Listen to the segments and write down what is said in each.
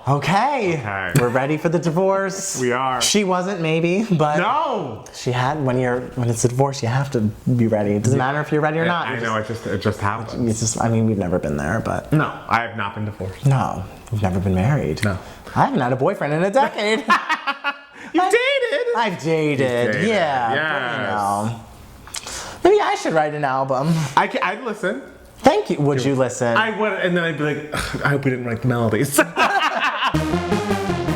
Okay. We're ready for the divorce. We are. She wasn't, maybe, but no. She had. When it's a divorce, you have to be ready. It doesn't matter if you're ready or not. I know. It just happens. I mean, we've never been there, but no, I have not been divorced. No, we've never been married. No, I haven't had a boyfriend in a decade. You've dated. I've dated. Yeah. Yes. But, maybe I should write an album. I'd listen. Thank you. Would you listen? I would, and then I'd be like, I hope we didn't write the melodies.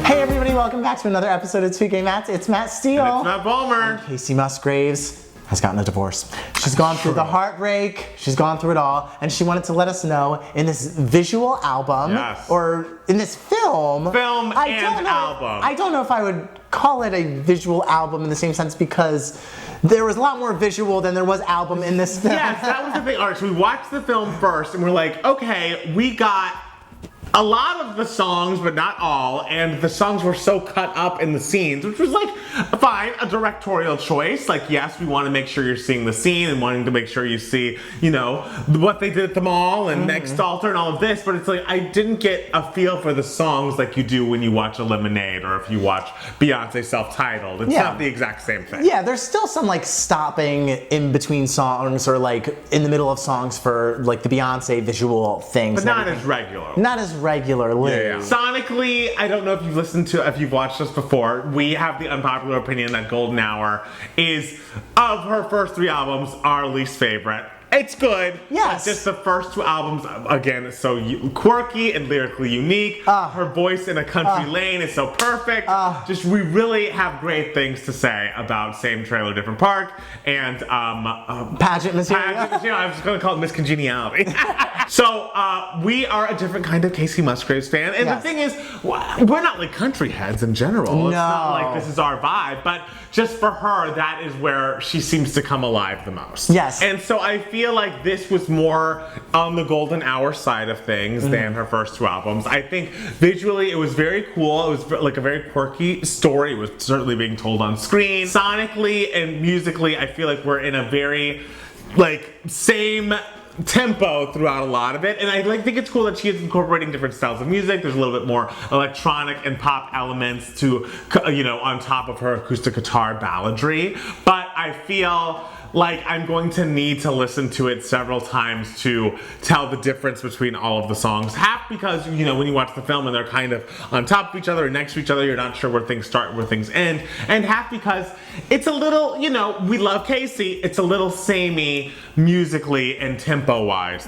Hey everybody, welcome back to another episode of 2 Gay Mats. It's Matt Steele. And it's Matt Balmer. And Kacey Musgraves has gotten a divorce. She's gone through the heartbreak, she's gone through it all, and she wanted to let us know in this visual album, or in this film. Album. I don't know if I would call it a visual album in the same sense, because there was a lot more visual than there was album in this film. Yes, that was the thing. All right, so we watched the film first, and we're like, okay, we got a lot of the songs, but not all, and the songs were so cut up in the scenes, which was like, fine, a directorial choice. Like, yes, we want to make sure you're seeing the scene and wanting to make sure you see, you know, what they did at the mall and Next Altar and all of this, but it's like, I didn't get a feel for the songs like you do when you watch a Lemonade or if you watch Beyonce self-titled. It's not the exact same thing. Yeah, there's still some like stopping in between songs or like in the middle of songs for like the Beyonce visual things. But not as regular. Not as regularly. Yeah. Sonically, I don't know if you've watched us before, we have the unpopular opinion that Golden Hour is, of her first 3 albums, our least favorite. It's good. Yes. But just the first 2 albums, again, is so quirky and lyrically unique. Her voice in a country lane is so perfect. We really have great things to say about Same Trailer, Different Park and Pageant Material. I was just going to call it Miscongeniality. So we are a different kind of Kacey Musgraves fan. And the thing is, we're not like country heads in general. No. It's not like this is our vibe. But just for her, that is where she seems to come alive the most. Yes. And so I feel like this was more on the Golden Hour side of things than her first 2 albums. I think visually it was very cool. It was like a very quirky story. It was certainly being told on screen. Sonically and musically, I feel like we're in a very like same tempo throughout a lot of it, and I think it's cool that she is incorporating different styles of music. There's a little bit more electronic and pop elements to, you know, on top of her acoustic guitar balladry, but I feel like I'm going to need to listen to it several times to tell the difference between all of the songs. Half because, you know, when you watch the film and they're kind of on top of each other or next to each other, you're not sure where things start, where things end. And half because it's a little, you know, we love Kacey, it's a little samey musically and tempo-wise,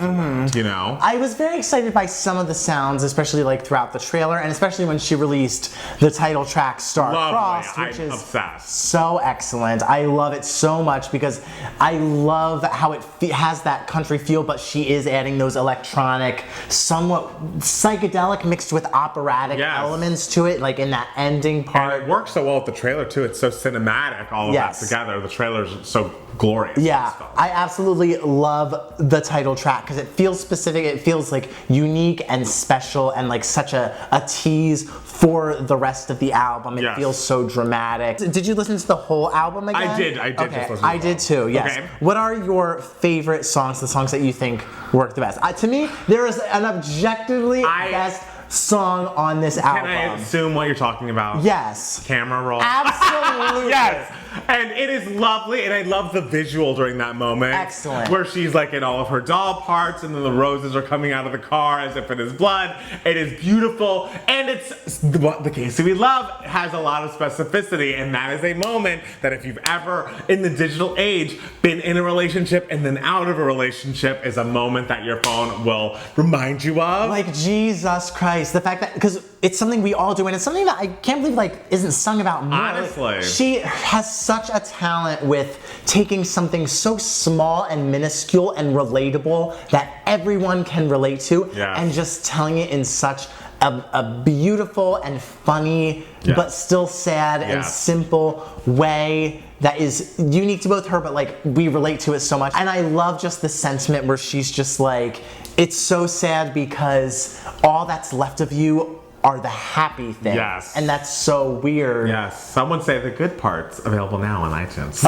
you know? I was very excited by some of the sounds, especially like throughout the trailer, and especially when she released the title track, Star Crossed, which is obsessed. So excellent. I love it so much because I love how it has that country feel, but she is adding those electronic, somewhat psychedelic mixed with operatic elements to it, like in that ending part. And it works so well with the trailer too. It's so cinematic, all of that together. The trailer's so glorious. Yeah, I absolutely love the title track because it feels specific, it feels like unique and special and like such a tease for the rest of the album. It feels so dramatic. Did you listen to the whole album again? I did. Okay, just listen to I did too, yes. Okay. What are your favorite songs, the songs that you think work the best? To me, there is an objectively best song on this album. Can I assume what you're talking about? Yes. Camera roll. Absolutely. Yes. And it is lovely, and I love the visual during that moment. Excellent. Where she's like in all of her doll parts, and then the roses are coming out of the car as if it is blood. It is beautiful, and it's what the Kacey we love has a lot of specificity, and that is a moment that if you've ever, in the digital age, been in a relationship and then out of a relationship is a moment that your phone will remind you of. Like, Jesus Christ, the fact that, because it's something we all do, and it's something that I can't believe like isn't sung about more. Honestly. She has such a talent with taking something so small and minuscule and relatable that everyone can relate to and just telling it in such a beautiful and funny but still sad and simple way that is unique to both her, but like we relate to it so much. And I love just the sentiment where she's just like, it's so sad because all that's left of you are the happy things. Yes. And that's so weird. Yes. Someone say the good parts available now on iTunes.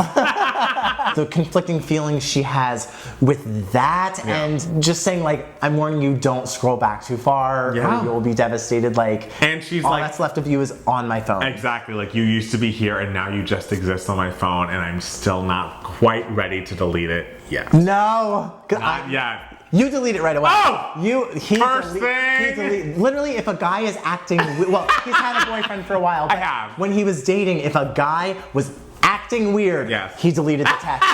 The conflicting feelings she has with that, and just saying like, I'm warning you, don't scroll back too far, or you'll be devastated. Like, and she's all like, that's left of you is on my phone. Exactly. Like, you used to be here, and now you just exist on my phone, and I'm still not quite ready to delete it yet. No, Not yet. You delete it right away. Oh! First thing! Literally, if a guy is acting, well, he's had a boyfriend for a while. But I have. When he was dating, if a guy was acting weird, he deleted the text.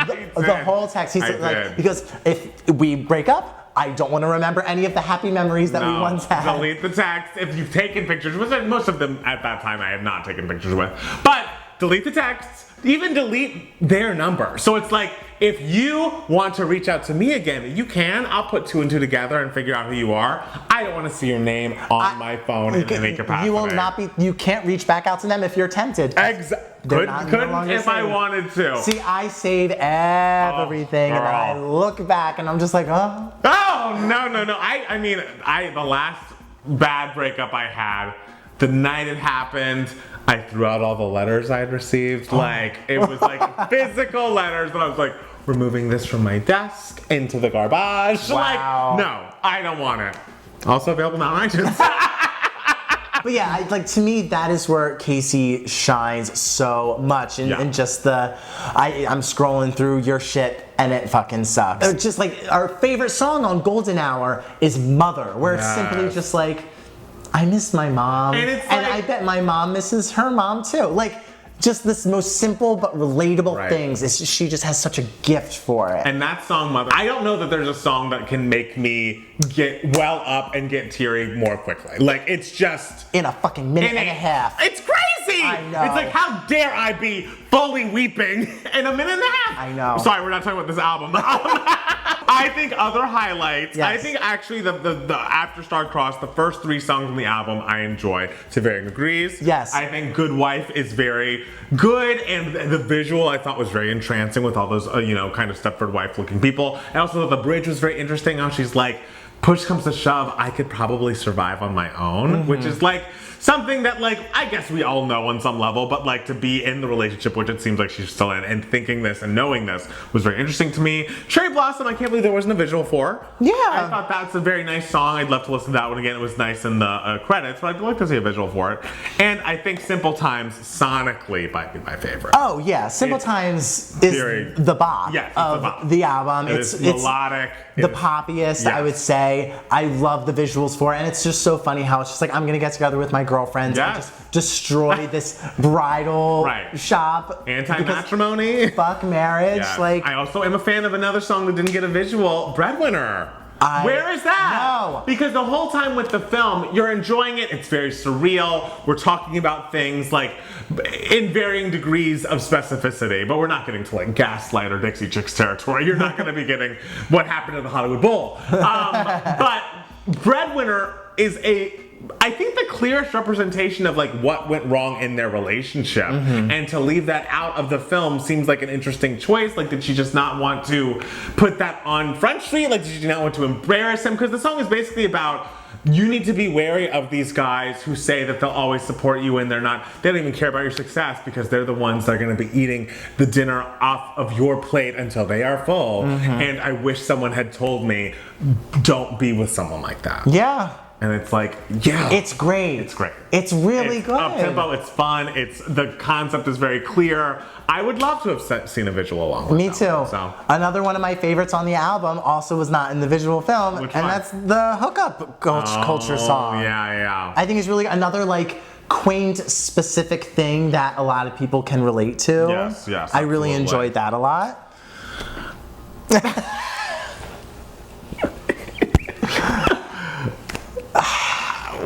the whole text. He's like, because if we break up, I don't want to remember any of the happy memories that we once had. Delete the text. If you've taken pictures with it, most of them at that time I have not taken pictures with. But delete the texts. Even delete their number. So it's like, if you want to reach out to me again, you can. I'll put 2 and 2 together and figure out who you are. I don't want to see your name on my phone in any capacity. You will not be. You can't reach back out to them if you're tempted. Exactly. Couldn't if I wanted to. See, I save everything, and then I look back, and I'm just like, oh. Oh no. I mean, the last bad breakup I had, the night it happened, I threw out all the letters I had received. Like, it was like physical letters, and I was like, removing this from my desk into the garbage. Wow. Like, no, I don't want it. Also available now on iTunes. But yeah, like, to me, that is where Kacey shines so much, and just I'm scrolling through your shit and it fucking sucks. Just like, our favorite song on Golden Hour is Mother, where it's simply just like, I miss my mom, and I bet my mom misses her mom too. Like, just this most simple but relatable things. She just has such a gift for it. And that song, Mother, I don't know that there's a song that can make me get well up and get teary more quickly. Like, it's just... in a fucking minute and a half. It's crazy! I know. It's like, how dare I be fully weeping in a minute and a half? I know. Sorry, we're not talking about this album. I think other highlights, I think actually the After Star-Crossed, the first 3 songs on the album I enjoy to varying degrees. Yes. I think Good Wife is very good, and the visual I thought was very entrancing with all those, kind of Stepford wife looking people. I also thought the bridge was very interesting, how she's like, push comes to shove, I could probably survive on my own, which is like something that, like, I guess we all know on some level, but like, to be in the relationship, which it seems like she's still in, and thinking this and knowing this was very interesting to me. Cherry Blossom, I can't believe there wasn't a visual for. Yeah. I thought that's a very nice song. I'd love to listen to that one again. It was nice in the credits, but I'd like to see a visual for it. And I think Simple Times, sonically, might be my favorite. Oh yeah, Simple Times is the bop of the album. It's melodic. The poppiest, I would say. I love the visuals for it, and it's just so funny how it's just like, I'm gonna get together with my girlfriends and just destroy this bridal shop. Anti-matrimony. Fuck marriage. Yes. Like, I also am a fan of another song that didn't get a visual, Breadwinner. Where is that? No. Because the whole time with the film, you're enjoying it. It's very surreal. We're talking about things like in varying degrees of specificity, but we're not getting to like Gaslight or Dixie Chicks territory. You're not going to be getting what happened at the Hollywood Bowl. But Breadwinner is I think the clearest representation of like what went wrong in their relationship, and to leave that out of the film seems like an interesting choice. Like, did she just not want to put that on Front Street? Like, did she not want to embarrass him? Because the song is basically about, you need to be wary of these guys who say that they'll always support you, and they don't even care about your success, because they're the ones that are going to be eating the dinner off of your plate until they are full. And I wish someone had told me, don't be with someone like that. yeah. And it's like, yeah. It's great. It's great. It's really good. Up-tempo, it's fun, the concept is very clear. I would love to have seen a visual along with Me too. So. Another one of my favorites on the album also was not in the visual film, Which and one? That's the hookup culture song. Yeah. I think it's really another like quaint, specific thing that a lot of people can relate to. Yes. I really enjoyed that a lot.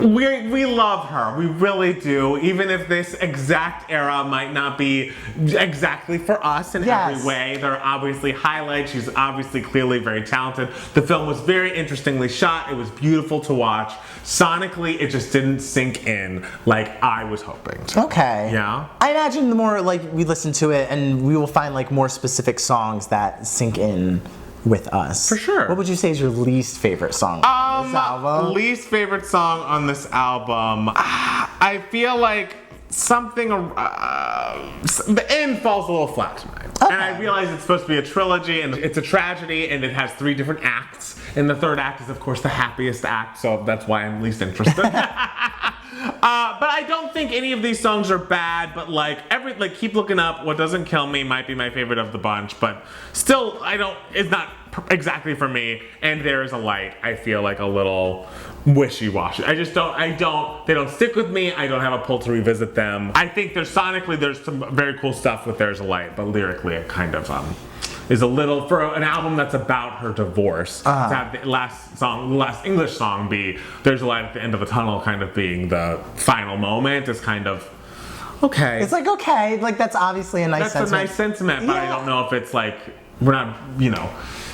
We love her, we really do, even if this exact era might not be exactly for us in every way. There are obviously highlights. She's obviously clearly very talented. The film was very interestingly shot. It was beautiful to watch. Sonically, it just didn't sink in like I was hoping to. Okay. Yeah? I imagine the more like we listen to it, and we will find like more specific songs that sink in with us. For sure. What would you say is your least favorite song on this album? Least favorite song on this album. I feel like something, the end falls a little flat tonight. Okay. And I realize it's supposed to be a trilogy and it's a tragedy and it has 3 different acts. And the 3rd act is of course the happiest act, so that's why I'm least interested. But I don't think any of these songs are bad, but like Keep Looking Up, What Doesn't Kill Me might be my favorite of the bunch, but still it's not exactly for me. And There Is a Light, I feel like a little wishy-washy. They don't stick with me. I don't have a pull to revisit them. I think there's some very cool stuff with There's a Light, but lyrically it kind of is a little, for an album that's about her divorce, to have the last English song be There's a Light at the End of the Tunnel kind of being the final moment is kind of okay. It's like, okay, like that's obviously a nice sentiment. That's a nice sentiment, but I don't know if it's like, we're not,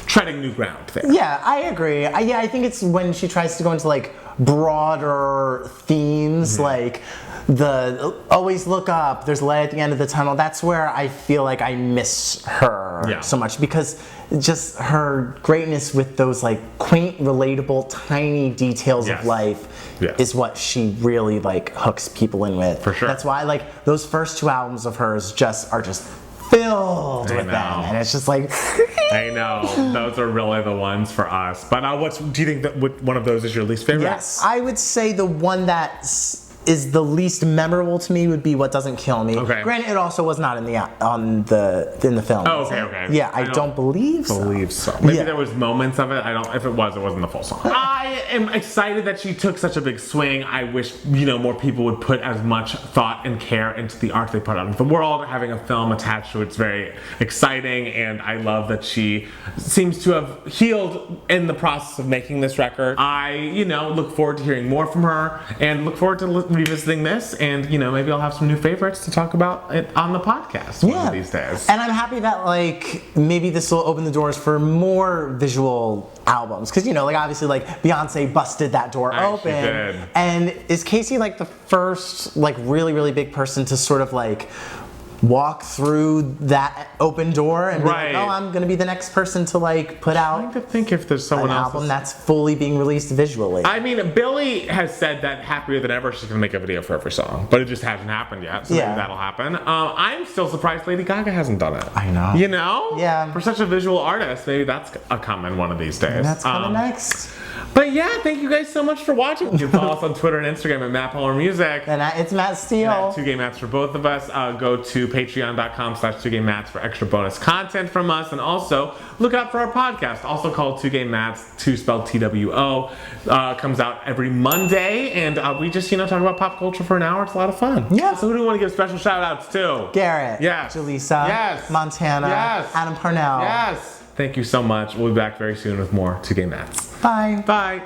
treading new ground there. Yeah, I agree. I think it's when she tries to go into like broader themes, like the always look up, there's light at the end of the tunnel. That's where I feel like I miss her so much, because just her greatness with those like quaint, relatable, tiny details of life is what she really like hooks people in with. For sure. That's why like those first 2 albums of hers are just filled with them, and it's just like I know, those are really the ones for us. But do you think that one of those is your least favorite? Yes, I would say the one that is the least memorable to me would be What Doesn't Kill Me. Okay. Granted, it also was not in the film. Oh, okay. Yeah, I don't believe so. Maybe there was moments of it. If it wasn't the full song. I am excited that she took such a big swing. I wish, more people would put as much thought and care into the art they put out into the world. Having a film attached to it's very exciting, and I love that she seems to have healed in the process of making this record. I, look forward to hearing more from her, and look forward to revisiting this, and maybe I'll have some new favorites to talk about it on the podcast one of these days. And I'm happy that like maybe this will open the doors for more visual albums, because obviously like Beyonce busted that door open. She did. And is Kacey like the first like really big person to sort of like walk through that open door and be like, oh, I'm gonna be the next person to like put out I'm trying to think if there's someone an else album that's fully being released visually. I mean, Billie has said that Happier Than Ever she's gonna make a video for every song, but it just hasn't happened yet, so maybe that'll happen. I'm still surprised Lady Gaga hasn't done it. I know. Yeah. For such a visual artist, maybe that's a coming one of these days. That's coming next. But yeah, thank you guys so much for watching. You can follow us on Twitter and Instagram at Matt Palmer Music. And it's Matt Steele. And 2 Gay Mats for both of us. Go to patreon.com/2gaymats for extra bonus content from us. And also, look out for our podcast, also called 2 Gay Mats, 2 spelled TWO. Comes out every Monday. And we just, talk about pop culture for an hour. It's a lot of fun. Yeah. So who do we want to give special shout outs to? Garrett. Yes. Jaleesa. Yes. Montana. Yes. Adam Parnell. Yes. Thank you so much. We'll be back very soon with more 2 Gay Mats. Bye. Bye.